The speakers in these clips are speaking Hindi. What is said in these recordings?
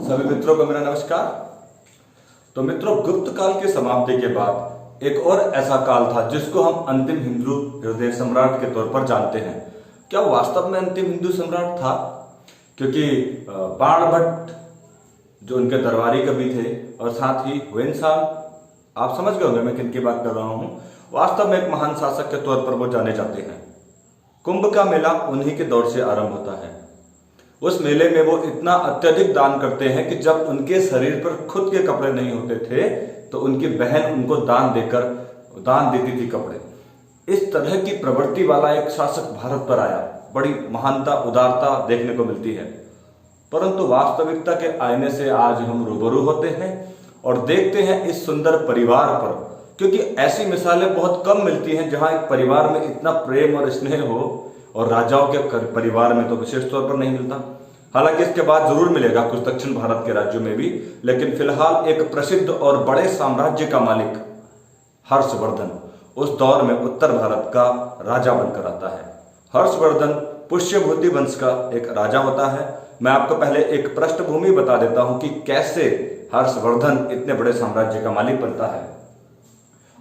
सभी मित्रों को मेरा नमस्कार। तो मित्रों, गुप्त काल की समाप्ति के बाद एक और ऐसा काल था जिसको हम अंतिम हिंदू हृदय सम्राट के तौर पर जानते हैं। क्या वो वास्तव में अंतिम हिंदू सम्राट था? क्योंकि बाणभट्ट जो उनके दरबारी कवि थे और साथ ही हुएनसांग, आप समझ गए होंगे मैं किन की बात कर रहा हूं, वास्तव में एक महान शासक के तौर पर वो जाने जाते हैं। कुंभ का मेला उन्हीं के दौर से आरंभ होता है। उस मेले में वो इतना अत्यधिक दान करते हैं कि जब उनके शरीर पर खुद के कपड़े नहीं होते थे तो उनकी बहन उनको दान देती थी कपड़े। इस तरह की प्रवृत्ति वाला एक शासक भारत पर आया। बड़ी महानता, उदारता देखने को मिलती है। परंतु वास्तविकता के आईने से आज हम रूबरू होते हैं और देखते हैं इस सुंदर परिवार पर, क्योंकि ऐसी मिसालें बहुत कम मिलती हैं जहां एक परिवार में इतना प्रेम और स्नेह हो, और राजाओं के परिवार में तो विशेष तौर पर नहीं मिलता। हालांकि इसके बाद जरूर मिलेगा कुछ दक्षिण भारत के राज्यों में भी, लेकिन फिलहाल एक प्रसिद्ध और बड़े साम्राज्य का मालिक हर्षवर्धन उस दौर में उत्तर भारत का राजा बनकर आता है। हर्षवर्धन पुष्यभूति वंश का एक राजा होता है। मैं आपको पहले एक पृष्ठभूमि बता देता हूं कि कैसे हर्षवर्धन इतने बड़े साम्राज्य का मालिक बनता है।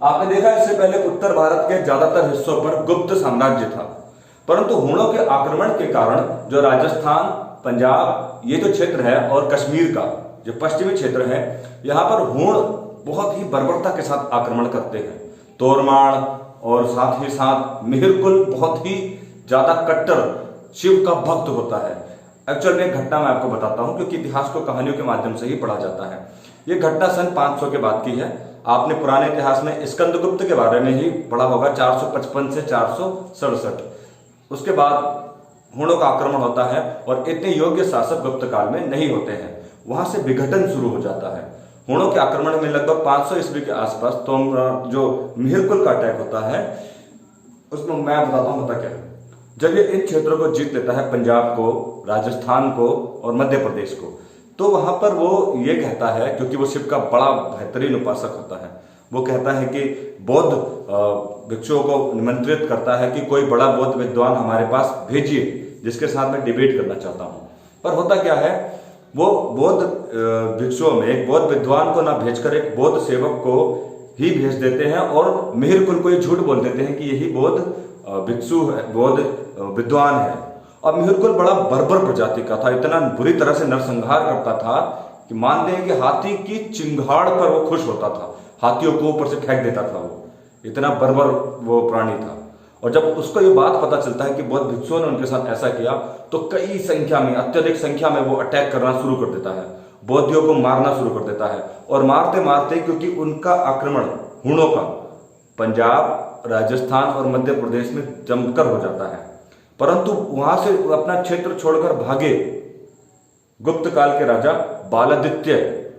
आपने देखा इससे पहले उत्तर भारत के ज्यादातर हिस्सों पर गुप्त साम्राज्य था, परंतु हूणों के आक्रमण के कारण जो राजस्थान, पंजाब, ये जो क्षेत्र है और कश्मीर का जो पश्चिमी क्षेत्र है, यहाँ पर हूण बहुत ही बर्बरता के साथ आक्रमण करते हैं। तोरमाण और साथ ही साथ मिहिरकुल बहुत ही ज्यादा कट्टर शिव का भक्त होता है। एक्चुअल में एक घटना मैं आपको बताता हूं, क्योंकि इतिहास को कहानियों के माध्यम से ही पढ़ा जाता है। ये घटना सन 500 के बाद की है। आपने पुराने इतिहास में स्कंदगुप्त के बारे में ही पढ़ा होगा, 455 से 467। उसके बाद हूणों का आक्रमण होता है और इतने योग्य शासक गुप्त काल में नहीं होते हैं। वहां से विघटन शुरू हो जाता है। हूणों के आक्रमण में लगभग 500 ईस्वी के आसपास तो जो मिहिरकुल का अटैक होता है, उसमें मैं बताता हूं होता क्या है। जब ये इन क्षेत्रों को जीत लेता है, पंजाब को, राजस्थान को और मध्य प्रदेश को, तो वहां पर वो ये कहता है, क्योंकि वो शिव का बड़ा बेहतरीन उपासक होता है, वो कहता है कि बौद्ध भिक्षुओं को निमंत्रित करता है कि कोई बड़ा बौद्ध विद्वान हमारे पास भेजिए जिसके साथ मैं डिबेट करना चाहता हूं। पर होता क्या है, वो बौद्ध भिक्षुओं में एक बौद्ध विद्वान को ना भेजकर एक बौद्ध सेवक को ही भेज देते हैं और मिहिरकुल को ये झूठ बोल देते हैं कि यही बौद्ध भिक्षु है, बौद्ध विद्वान है। और मिहिरकुल बड़ा बर्बर प्रजाति का था, इतना बुरी तरह से नरसंहार करता था कि मानते हैं कि हाथी की चिंगाड़ पर वो खुश होता था, हाथियों को ऊपर से फेंक देता था। वो इतना बर्बर वो प्राणी था। और जब उसको ये बात पता चलता है कि बौद्ध भिक्षुओं ने उनके साथ ऐसा किया, तो कई संख्या में, अत्यधिक संख्या में वो अटैक करना शुरू कर देता है, बौद्धियों को मारना शुरू कर देता है। और मारते मारते, क्योंकि उनका आक्रमण हूणों का पंजाब, राजस्थान और मध्य प्रदेश में जमकर हो जाता है, परंतु वहां से अपना क्षेत्र छोड़कर भागे गुप्त काल के राजा बालादित्य,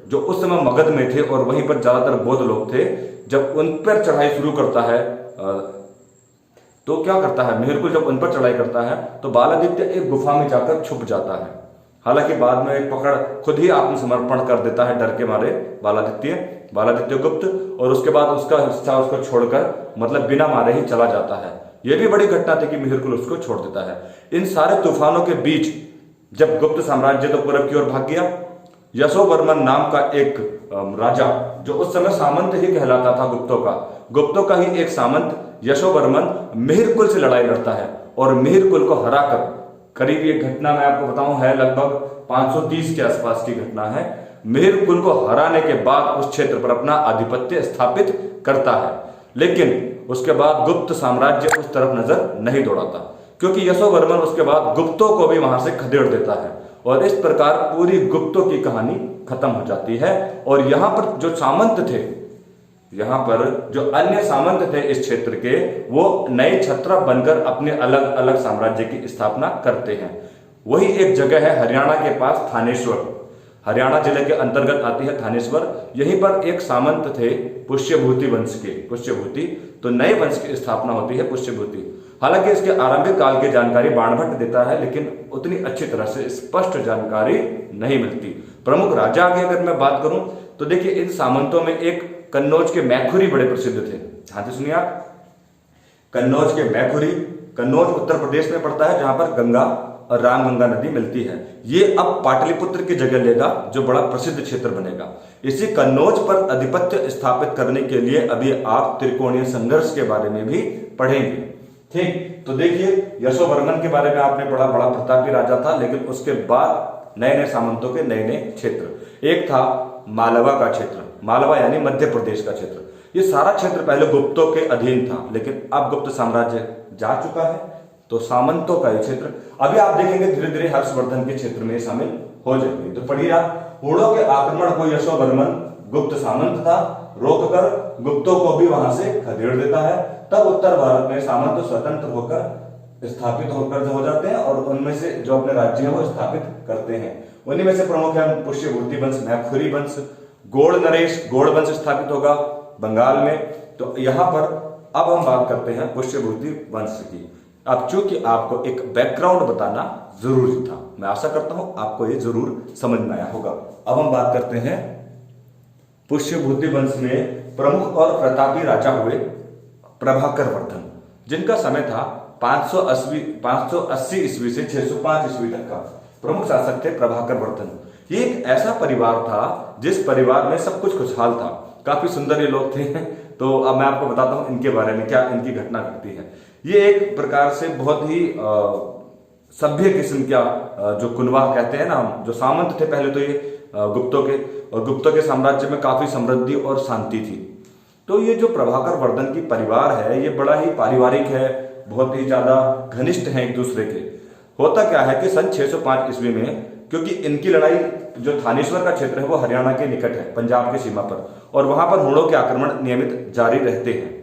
जो उस समय मगध में थे और वहीं पर ज्यादातर बौद्ध लोग थे। जब उन पर चढ़ाई शुरू करता है तो क्या करता है मिहिरकुल, जब उन पर चढ़ाई करता है तो बालादित्य एक गुफा में जाकर छुप जाता है। हालांकि बाद में एक पकड़ खुद ही आत्मसमर्पण कर देता है डर के मारे बालादित्य गुप्त, और उसके बाद उसका हिस्सा उसको छोड़कर, मतलब बिना मारे ही चला जाता है। यह भी बड़ी घटना थी कि मिहिरकुल उसको छोड़ देता है। इन सारे तूफानों के बीच जब गुप्त साम्राज्य तो पूरब की ओर भाग गया, यशोवर्मन नाम का एक राजा, जो उस समय सामंत ही कहलाता था गुप्तों का ही एक सामंत यशोवर्मन मिहिरकुल से लड़ाई लड़ता है और मिहिरकुल को हराकर, करीब ये घटना मैं आपको बताऊं है लगभग 530 के आसपास की घटना है, मिहिरकुल को हराने के बाद उस क्षेत्र पर अपना आधिपत्य स्थापित करता है। लेकिन उसके बाद गुप्त साम्राज्य उस तरफ नजर नहीं दौड़ाता, क्योंकि यशोवर्मन उसके बाद गुप्तों को भी वहां से खदेड़ देता है और इस प्रकार पूरी गुप्तों की कहानी खत्म हो जाती है। और यहाँ पर जो सामंत थे, यहाँ पर जो अन्य सामंत थे इस क्षेत्र के, वो नए छत्र बनकर अपने अलग अलग साम्राज्य की स्थापना करते हैं। वही एक जगह है हरियाणा के पास, थानेश्वर, हरियाणा जिले के अंतर्गत आती है थानेश्वर। यहीं पर एक सामंत थे पुष्यभूति वंश के, पुष्यभूति, तो नए वंश की स्थापना होती है पुष्यभूति। हालांकि इसके आरंभिक काल की जानकारी बाणभट्ट देता है, लेकिन उतनी अच्छी तरह से स्पष्ट जानकारी नहीं मिलती। प्रमुख राजा की अगर मैं बात करूं तो देखिए, इन सामंतों में एक कन्नौज के मैखुरी बड़े प्रसिद्ध थे। ध्यान से सुनिए आप, कन्नौज के मैखुरी। कन्नौज उत्तर प्रदेश में पड़ता है, जहां पर गंगा और रामगंगा नदी मिलती है। ये अब पाटलिपुत्र की जगह लेगा, जो बड़ा प्रसिद्ध क्षेत्र बनेगा। इसी कन्नौज पर आधिपत्य स्थापित करने के लिए अभी आप त्रिकोणीय संघर्ष के बारे में भी पढ़ेंगे। ठीक, तो देखिए यशोवर्मन के बारे में आपने पढ़ा, बड़ा प्रतापी राजा था, लेकिन उसके बाद नए नए सामंतों के नए नए क्षेत्र। एक था मालवा का क्षेत्र, मालवा यानी मध्य प्रदेश का क्षेत्र। ये सारा क्षेत्र पहले गुप्तों के अधीन था, लेकिन अब गुप्त साम्राज्य जा चुका है, तो सामंतों का ये क्षेत्र अभी आप देखेंगे धीरे धीरे हर्षवर्धन के क्षेत्र में शामिल हो जाएंगे। तो पढ़िए आप, हुणों के आक्रमण को यशोवर्मन गुप्त सामंत था, रोककर गुप्तों को भी वहां से खदेड़ देता है। तब उत्तर भारत में सामंत स्वतंत्र होकर स्थापित होकर हो जाते हैं और उनमें से जो अपने राज्य है वो स्थापित करते हैं। उन्हीं में से प्रमुख है पुष्यभूति वंश, मैखुरी वंश, गोड़ नरेश, गोड़ वंश स्थापित होगा बंगाल में। तो यहां पर अब हम बात करते हैं पुष्यभूति वंश की। अब चूंकि आपको एक बैकग्राउंड बताना जरूरी था, मैं आशा करता हूं आपको ये जरूर समझ में आया होगा। अब हम बात करते हैं पुष्यभूति वंश में प्रमुख और प्रतापी राजा हुए प्रभाकर वर्धन, जिनका समय था 580 ईस्वी से 605 ईस्वी तक का। प्रमुख शासक थे प्रभाकर वर्धन। ये एक ऐसा परिवार था जिस परिवार में सब कुछ खुशहाल था, काफी सुंदर ये लोग थे। तो अब मैं आपको बताता हूं इनके बारे में, क्या इनकी घटना घटती है। ये एक प्रकार से बहुत ही सभ्य किस्म का जो कुनवा कहते हैं ना, जो सामंत थे पहले तो ये गुप्तों के, और गुप्तों के साम्राज्य में काफी समृद्धि और शांति थी। तो ये जो प्रभाकर वर्धन की परिवार है, ये बड़ा ही पारिवारिक है, बहुत ही ज्यादा घनिष्ठ हैं एक दूसरे के। होता क्या है कि सन 605 ईस्वी में, क्योंकि इनकी लड़ाई जो थानेश्वर का क्षेत्र है वो हरियाणा के निकट है, पंजाब की सीमा पर, और वहां पर हुणों के आक्रमण नियमित जारी रहते हैं।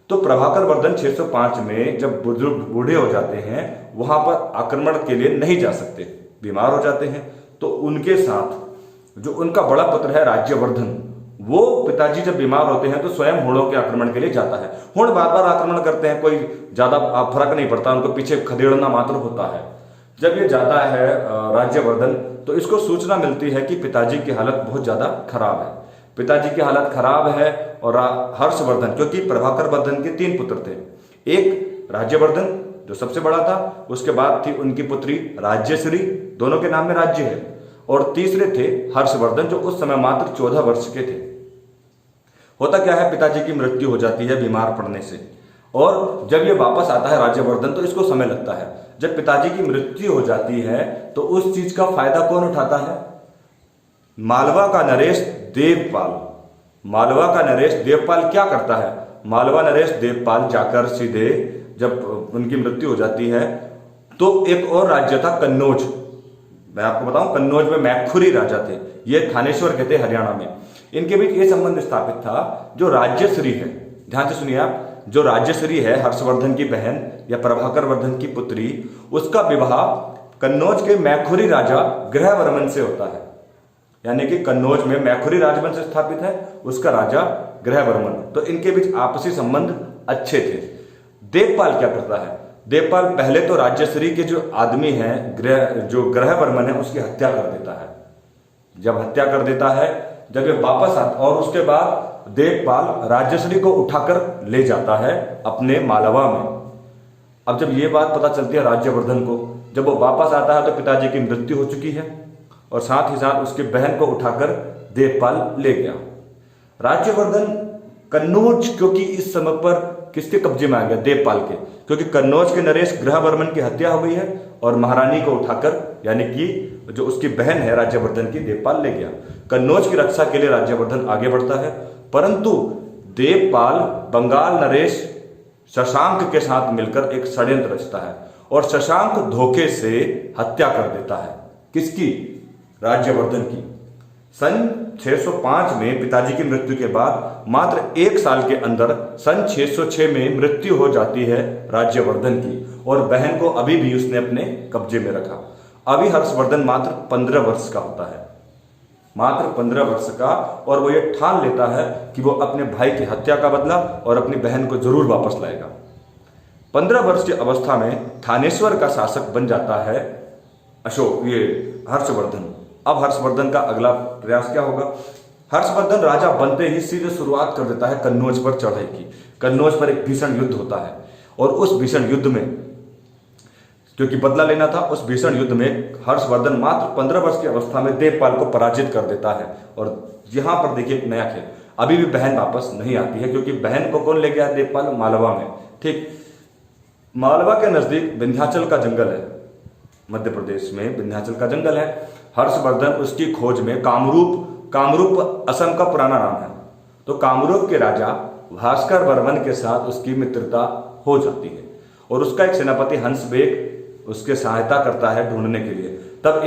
तो प्रभाकर वर्धन 605 में जब बुजुर्ग बूढ़े हो जाते हैं, वहां पर आक्रमण के लिए नहीं जा सकते, बीमार हो जाते हैं। तो उनके साथ जो उनका बड़ा पुत्र है राज्यवर्धन, वो पिताजी जब बीमार होते हैं तो स्वयं हुणों के आक्रमण के लिए जाता है। हुण बार बार आक्रमण करते हैं, कोई ज्यादा फर्क नहीं पड़ता, उनको पीछे खदेड़ना मात्र होता है। जब ये जाता है राज्यवर्धन, तो इसको सूचना मिलती है कि पिताजी की हालत बहुत ज्यादा खराब है। पिताजी की हालत खराब है और हर्षवर्धन, क्योंकि प्रभाकर वर्धन के 3 पुत्र थे, एक राज्यवर्धन जो सबसे बड़ा था, उसके बाद थी उनकी पुत्री राज्यश्री, दोनों के नाम में राज्य है, और तीसरे थे हर्षवर्धन जो उस समय मात्र 14 वर्ष के थे। होता क्या है, पिताजी की मृत्यु हो जाती है बीमार पड़ने से, और जब ये वापस आता है राज्यवर्धन तो इसको समय लगता है। जब पिताजी की मृत्यु हो जाती है तो उस चीज का फायदा कौन उठाता है? मालवा का नरेश देवपाल। मालवा का नरेश देवपाल क्या करता है? मालवा नरेश देवपाल जाकर सीधे, जब उनकी मृत्यु हो जाती है तो एक और राज्य था कन्नौज। मैं आपको बताऊं, कन्नौज में मैखुरी राजा थे, ये थानेश्वर के थे हरियाणा में। इनके बीच ये संबंध स्थापित था, जो राज्यश्री है, ध्यान से सुनिए आप, जो राज्यश्री है हर्षवर्धन की बहन या प्रभाकर वर्धन की पुत्री, उसका विवाह कन्नौज के मैखुरी राजा ग्रहवर्मन से होता है। यानी कि कन्नौज में मैखुरी राजवंश स्थापित है, उसका राजा ग्रहवर्मन। तो इनके बीच आपसी संबंध अच्छे थे। देवपाल क्या करता है? देवपाल पहले तो राज्यश्री के जो आदमी हैं, जो ग्रहवर्मन है, उसकी हत्या कर देता है। जब हत्या कर देता है, जब ये वापस आता, और उसके बाद देवपाल राज्यश्री को उठाकर ले जाता है अपने मालवा में। अब जब ये बात पता चलती है राज्यवर्धन को, जब वो वापस आता है तो पिताजी की मृत्यु हो चुकी है, और साथ ही साथ उसकी बहन को उठाकर देवपाल ले गया। राज्यवर्धन कन्नौज, क्योंकि इस समय पर किसके कब्जे में आ गया? देवपाल के, क्योंकि कन्नौज के नरेश ग्रहवर्मन की हत्या हो गई है और महारानी को उठाकर, यानी कि जो उसकी बहन है राज्यवर्धन की, देवपाल ले गया। कन्नौज की रक्षा के लिए राज्यवर्धन आगे बढ़ता है, परंतु देवपाल बंगाल नरेश शशांक के साथ मिलकर एक षड्यंत्र रचता है और शशांक धोखे से हत्या कर देता है। किसकी? राज्यवर्धन की। सन 605 में पिताजी की मृत्यु के बाद मात्र 1 साल के अंदर सन 606 में मृत्यु हो जाती है राज्यवर्धन की, और बहन को अभी भी उसने अपने कब्जे में रखा। अभी हर्षवर्धन मात्र 15 वर्ष का होता है, मात्र 15 वर्ष का, और वो ये ठान लेता है कि वो अपने भाई की हत्या का बदला और अपनी बहन को जरूर वापस लाएगा। 15 वर्ष की अवस्था में थानेश्वर का शासक बन जाता है हर्षवर्धन। अब हर्षवर्धन का अगला प्रयास क्या होगा? हर्षवर्धन राजा बनते ही सीधे शुरुआत कर देता है कन्नौज पर चढ़ाई की। कन्नौज पर एक भीषण युद्ध होता है, और उस भीषण युद्ध में क्योंकि बदला लेना था। उस भीषण युद्ध में हर्षवर्धन मात्र 15 वर्ष की अवस्था में देवपाल को पराजित कर देता है। और यहां पर देखिए एक नया खेल, अभी भी बहन वापस नहीं आती है, क्योंकि बहन को कौन ले गया देवपाल? मालवा में। ठीक, मालवा के नजदीक विंध्याचल का जंगल है, मध्य प्रदेश में विंध्याचल का जंगल है। हर्षवर्धन उसकी खोज में कामरूप असम का पुराना नाम है, तो कामरूप के राजा भास्कर वर्मन के साथ उसकी मित्रता हो जाती है और उसका एक सेनापति हंस बेग उसके सहायता करता है ढूंढने के लिए। तब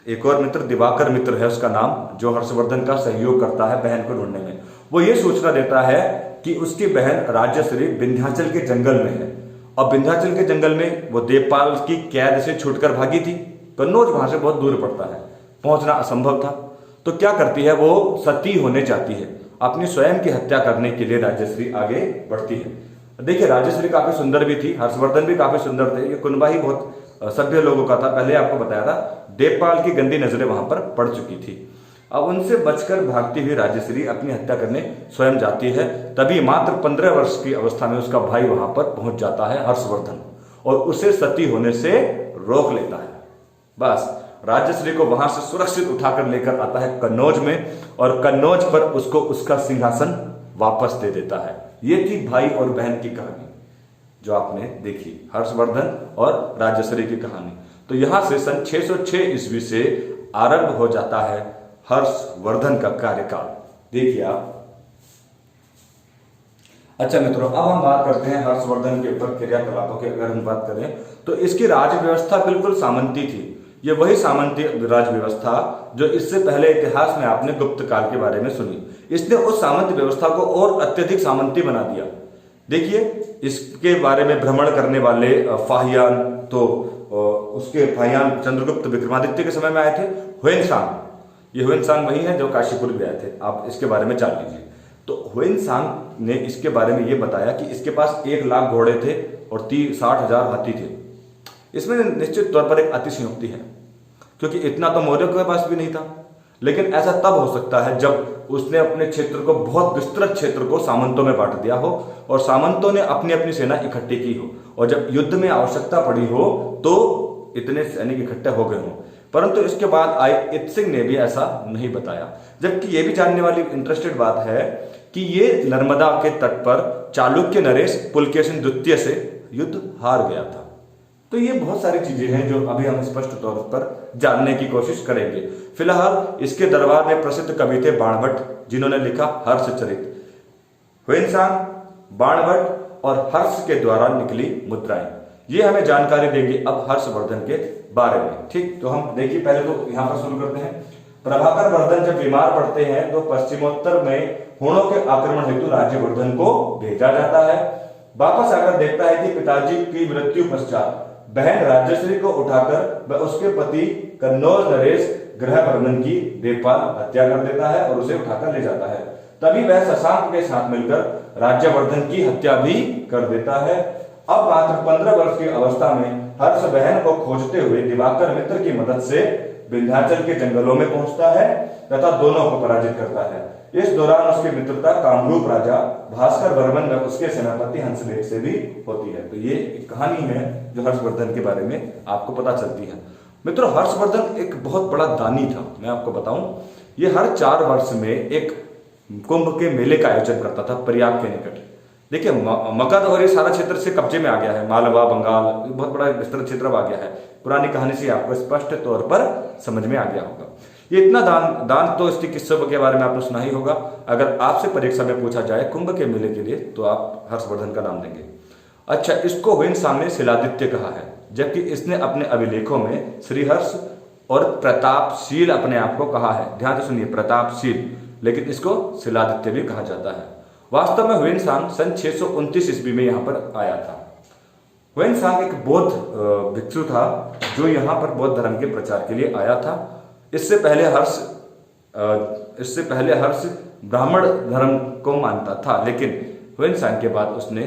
एक और मित्र दिवाकर मित्र है उसका नाम, जो हर्षवर्धन का सहयोग करता है बहन को ढूंढने में। वो ये सूचना देता है कि उसकी बहन राजश्री विंध्याचल के जंगल में है, और विंध्याचल के जंगल में वो देवपाल की कैद से छूटकर भागी थी। कन्नौज वहां से बहुत दूर पड़ता है, पहुंचना असंभव था। तो क्या करती है, वो सती होने चाहती है, अपनी स्वयं की हत्या करने के लिए राजश्री आगे बढ़ती है। देखिए राजश्री काफी सुंदर भी थी, हर्षवर्धन भी काफी सुंदर थे, ये कुनबा ही बहुत सभ्य लोगों का था। पहले आपको बताया था, देवपाल की गंदी नजरें वहां पर पड़ चुकी थी। अब उनसे बचकर भागती हुई राजश्री अपनी हत्या करने स्वयं जाती है। तभी मात्र 15 वर्ष की अवस्था में उसका भाई वहां पर पहुंच जाता है हर्षवर्धन, और उसे सती होने से रोक लेता है। बस राजश्री को वहां से सुरक्षित उठाकर लेकर आता है कन्नौज में, और कन्नौज पर उसको उसका सिंहासन वापस दे देता है। ये थी भाई और बहन की कहानी जो आपने देखी, हर्षवर्धन और राजश्री की कहानी। तो यहां से सन 606 ईस्वी से आरंभ हो जाता है हर्षवर्धन का कार्यकाल। देखिए आप। अच्छा मित्रों, अब हम बात करते हैं हर्षवर्धन के ऊपर क्रियाकलापों की। अगर हम बात करें तो इसकी राज व्यवस्था बिल्कुल सामंती थी। ये वही सामंती राज व्यवस्था जो इससे पहले इतिहास में आपने गुप्त काल के बारे में सुनी। इसने उस सामंती व्यवस्था को और अत्यधिक सामंती बना दिया। देखिए इसके बारे में भ्रमण करने वाले फाहियान, तो उसके फाहियान चंद्रगुप्त विक्रमादित्य के समय में आए थे। ह्वेनसांग, ये ह्वेनसांग वही है जो काशीपुर गए थे, आप इसके बारे में जान लीजिए। तो ह्वेनसांग ने इसके बारे में ये बताया कि इसके पास 1 लाख घोड़े थे और 60,000 हाथी थे। इसमें निश्चित तौर पर एक अतिशयोक्ति है, क्योंकि इतना तो मौर्यों के पास भी नहीं था। लेकिन ऐसा तब हो सकता है जब उसने अपने क्षेत्र को, बहुत विस्तृत क्षेत्र को सामंतों में बांट दिया हो, और सामंतों ने अपनी अपनी सेना इकट्ठी की हो, और जब युद्ध में आवश्यकता पड़ी हो तो इतने सैनिक इकट्ठे हो गए हों। परंतु इसके बाद आए इत सिंह ने भी ऐसा नहीं बताया। जबकि ये भी जानने वाली इंटरेस्टेड बात है कि ये नर्मदा के तट पर चालुक्य नरेश पुलकेशिन द्वितीय से युद्ध हार गया था। तो ये बहुत सारी चीजें हैं जो अभी हम स्पष्ट तौर पर जानने की कोशिश करेंगे। फिलहाल इसके दरबार में प्रसिद्ध कवि थे बाणभट्ट, जिन्होंने लिखा हर्षचरित। ह्वेनसांग, बाणभट्ट और हर्ष के द्वारा निकली मुद्राएं, ये हमें जानकारी देंगे अब हर्षवर्धन के बारे में। ठीक, तो हम देखिए पहले तो यहां पर शुरू करते हैं। प्रभाकर वर्धन जब बीमार पड़ते हैं तो पश्चिमोत्तर में हुणों के आक्रमण हेतु राज्यवर्धन को भेजा जाता है। वापस आकर देखता है कि पिताजी की मृत्यु पश्चात बहन राजश्री को उठाकर वह उसके पति कन्नौज नरेश गृहवर्धन की देवपाल हत्या कर देता है और उसे उठाकर ले जाता है। तभी वह शशांक के साथ मिलकर राज्यवर्धन की हत्या भी कर देता है। अब मात्र 15 वर्ष की अवस्था में हर्ष बहन को खोजते हुए दिवाकर मित्र की मदद से विंध्याचल के जंगलों में पहुंचता है तथा दोनों को पराजित करता है। इस दौरान उसकी मित्रता कामरूप राजा भास्कर वर्मन व उसके सेनापति हंसदेव से भी होती है। तो ये एक कहानी है जो हर्षवर्धन के बारे में आपको पता चलती है। मित्रों, हर्षवर्धन एक बहुत बड़ा दानी था। मैं आपको बताऊं, ये हर 4 वर्ष में एक कुंभ के मेले का आयोजन करता था प्रयाग के निकट। देखिए मगध और ये सारा क्षेत्र से कब्जे में आ गया है, मालवा, बंगाल, बहुत बड़ा विस्तृत क्षेत्र आ गया है। पुरानी कहानी से आपको स्पष्ट तौर पर समझ में आ गया होगा। ये इतना दान तो इसके किस्सों के बारे में आपने सुना ही होगा। अगर आपसे परीक्षा में पूछा जाए कुंभ के मेले के लिए तो आप हर्षवर्धन का नाम देंगे। अच्छा, इसको ह्वेनसांग ने शिलादित्य कहा है, जबकि इसने अपने अभिलेखों में श्रीहर्ष और प्रतापशील अपने आप को कहा है। ध्यान से सुनिए, प्रतापशील, लेकिन इसको शिलादित्य भी कहा जाता है। वास्तव में ह्वेनसांग सन 629 ईस्वी में यहाँ पर आया था। ह्वेनसांग एक बौद्ध भिक्षु था जो यहाँ पर बौद्ध धर्म के प्रचार के लिए आया था। इससे पहले हर्ष ब्राह्मण धर्म को मानता था, लेकिन ह्वेनसांग के बाद उसने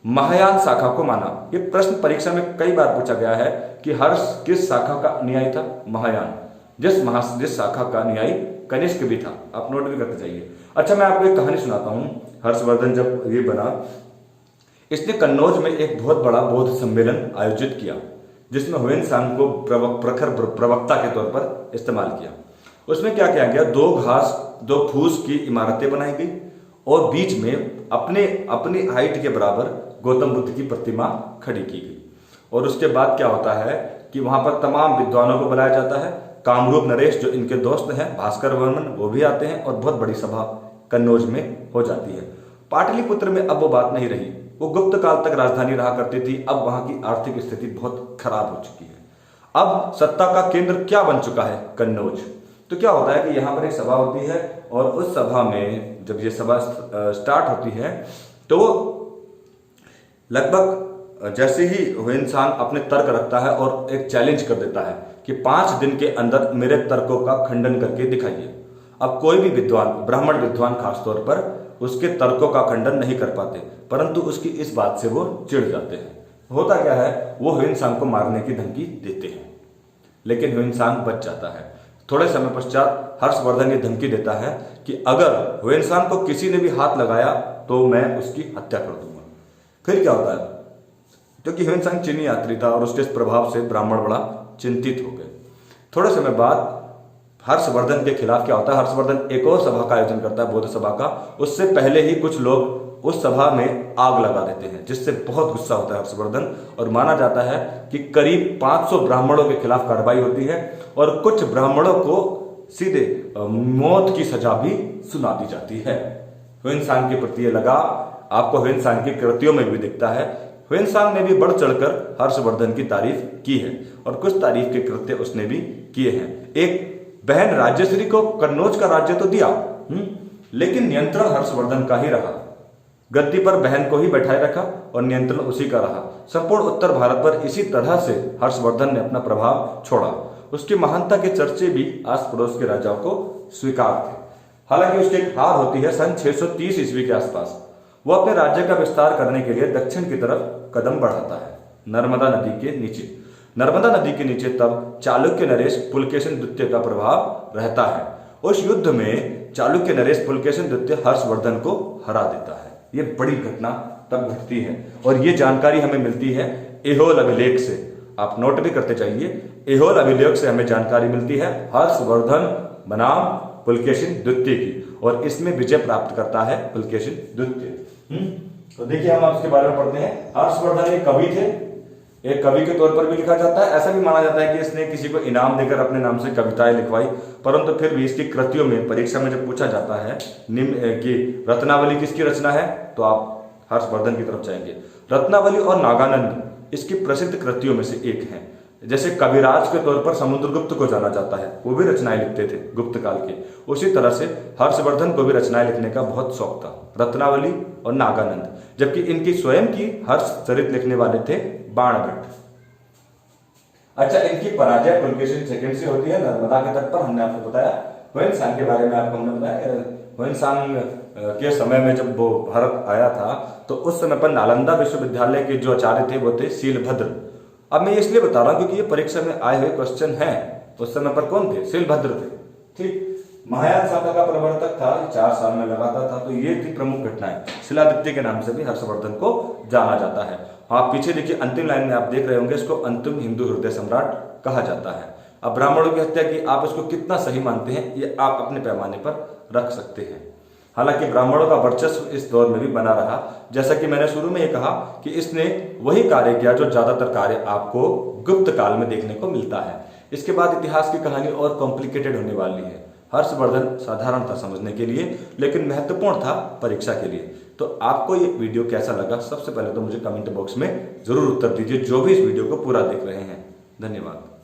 महायान शाखा को माना। ये प्रश्न परीक्षा में कई बार पूछा गया है कि हर्ष किस शाखा का अनुयायी था? महायान। जिस शाखा का अनुयायी कनिष्क भी था। आप नोट भी करते जाइए। अच्छा, मैं आपको एक कहानी सुनाता हूं। हर्षवर्धन जब ये बना, इसने कन्नौज में एक बहुत बड़ा बौद्ध सम्मेलन आयोजित किया, जिसमें ह्वेन सांग को प्रखर प्रवक्ता के तौर पर इस्तेमाल किया। उसमें क्या किया गया, दो फूस की इमारतें बनाई गई और बीच में अपनी हाइट के बराबर गौतम बुद्ध की प्रतिमा खड़ी की गई। और उसके बाद क्या होता है कि वहां पर तमाम विद्वानों को बुलाया जाता है। कामरूप नरेश जो इनके दोस्त हैं, भास्कर वर्मन, वो भी आते हैं और बहुत बड़ी सभा कन्नौज में हो जाती है। पाटलिपुत्र में अब वो बात नहीं रही, वो गुप्त काल तक राजधानी रहा करती थी। अब वहां की आर्थिक स्थिति बहुत खराब हो चुकी है। अब सत्ता का केंद्र क्या बन चुका है, कन्नौज। तो क्या होता है कि यहाँ पर एक सभा होती है और उस सभा में जब ये सभा स्टार्ट होती है तो लगभग जैसे ही ह्वेन सांग अपने तर्क रखता है और एक चैलेंज कर देता है कि 5 दिन के अंदर मेरे तर्कों का खंडन करके दिखाइए। अब कोई भी विद्वान, ब्राह्मण विद्वान खासतौर पर, उसके तर्कों का खंडन नहीं कर पाते, परंतु उसकी इस बात से वो चिढ़ जाते हैं। होता क्या है, वो ह्वेन सांग को मारने की धमकी देते हैं, लेकिन ह्वेन सांग बच जाता है। थोड़े समय पश्चात हर्षवर्धन ये धमकी देता है कि अगर ह्वेन सांग को किसी ने भी हाथ लगाया तो मैं उसकी हत्या कर दूंगा। फिर क्या होता है, क्योंकि ह्वेन सांग चीनी यात्री था और उसके इस प्रभाव से ब्राह्मण बड़ा चिंतित हो गए। थोड़े समय बाद हर्षवर्धन के खिलाफ क्या होता है, हर्षवर्धन एक और सभा का आयोजन करता है, बौद्ध सभा का। उससे पहले ही कुछ लोग उस सभा में आग लगा देते हैं, जिससे बहुत गुस्सा होता है हर्षवर्धन। और माना जाता है कि करीब 500 ब्राह्मणों के खिलाफ कार्रवाई होती है और कुछ ब्राह्मणों को सीधे मौत की सजा भी सुना दी जाती है। ह्वेन सांग के प्रति ये लगाव आपको ह्वेन सांग की कृतियों में भी दिखता है। ह्वेन सांग ने भी बढ़ चढ़कर हर्षवर्धन की तारीफ की है और कुछ तारीफ के कृत्य उसने भी किए हैं। एक बहन राजश्री को कन्नौज का राज्य तो दिया, लेकिन नियंत्रण हर्षवर्धन का ही रहा। गद्दी पर बहन को ही बैठाए रखा और नियंत्रण उसी का रहा। संपूर्ण उत्तर भारत पर इसी तरह से हर्षवर्धन ने अपना प्रभाव छोड़ा। उसकी महानता के चर्चे भी आस पड़ोस के राजाओं को स्वीकार थे। हालांकि उसकी एक हार होती है सन 630 ईस्वी के आसपास। वो अपने राज्य का विस्तार करने के लिए दक्षिण की तरफ कदम बढ़ाता है, नर्मदा नदी के नीचे। नर्मदा नदी के नीचे तब चालुक्य नरेश पुलकेशिन द्वितीय का प्रभाव रहता है। उस युद्ध में चालुक्य नरेश पुलकेशिन द्वितीय हर्षवर्धन को हरा देता है। ये बड़ी घटना तब घटती है और ये जानकारी हमें मिलती है ऐहोल अभिलेख से। आप नोट भी करते चाहिए, ऐहोल अभिलेख से हमें जानकारी मिलती है हर्षवर्धन बनाम पुलकेशिन द्वितीय की, और इसमें विजय प्राप्त करता है पुलकेशिन द्वितीय। तो देखिए हम इसके बारे में पढ़ते हैं। हर्षवर्धन एक कवि थे, एक कवि के तौर पर भी लिखा जाता है। ऐसा भी माना जाता है कि इसने किसी को इनाम देकर अपने नाम से कविताएं लिखवाई, परंतु फिर भी इसकी कृतियों में परीक्षा में जब पूछा जाता है निम्न की रत्नावली किसकी रचना है, तो आप हर्षवर्धन की तरफ जाएंगे। रत्नावली और नागानंद इसकी प्रसिद्ध कृतियों में से एक है। जैसे कविराज के तौर पर समुद्रगुप्त को जाना जाता है, वो भी रचनाएं लिखते थे गुप्त काल के, उसी तरह से हर्षवर्धन को भी रचनाएं लिखने का बहुत शौक था, रत्नावली और नागानंद। जबकि इनकी स्वयं की हर्ष चरित लिखने वाले थे बाणभट्ट। अच्छा, इनकी पराजय पुलकेशिन सेकंड से होती है नर्मदा के तट पर। हमने आपको बताया ह्वेन सांग के बारे में, आपको हमने बताया ह्वेन सांग के समय में जब वो भारत आया था तो उस समय पर नालंदा विश्वविद्यालय के जो आचार्य थे वो थे शीलभद्र। अब मैं इसलिए बता रहा हूं क्योंकि ये परीक्षा में आए हुए क्वेश्चन हैं। उस समय पर कौन थे, शीलभद्र थे। ठीक, महायान शाखा का प्रवर्तक था, 4 साल में लगाता था। तो ये थी प्रमुख घटनाएं। शिलादित्य के नाम से भी हर्षवर्धन को जाना जाता है। आप पीछे देखिए अंतिम लाइन में आप देख रहे होंगे, इसको अंतिम हिंदू हृदय सम्राट कहा जाता है। अब ब्राह्मणों की हत्या की आप इसको कितना सही मानते हैं ये आप अपने पैमाने पर रख सकते हैं। हालांकि ब्राह्मणों का वर्चस्व इस दौर में भी बना रहा। जैसा कि मैंने शुरू में ये कहा कि इसने वही कार्य किया जो ज्यादातर कार्य आपको गुप्त काल में देखने को मिलता है। इसके बाद इतिहास की कहानी और कॉम्प्लिकेटेड होने वाली है। हर्षवर्धन साधारण था समझने के लिए, लेकिन महत्वपूर्ण था परीक्षा के लिए। तो आपको ये वीडियो कैसा लगा, सबसे पहले तो मुझे कमेंट बॉक्स में जरूर उत्तर दीजिए, जो भी इस वीडियो को पूरा देख रहे हैं। धन्यवाद।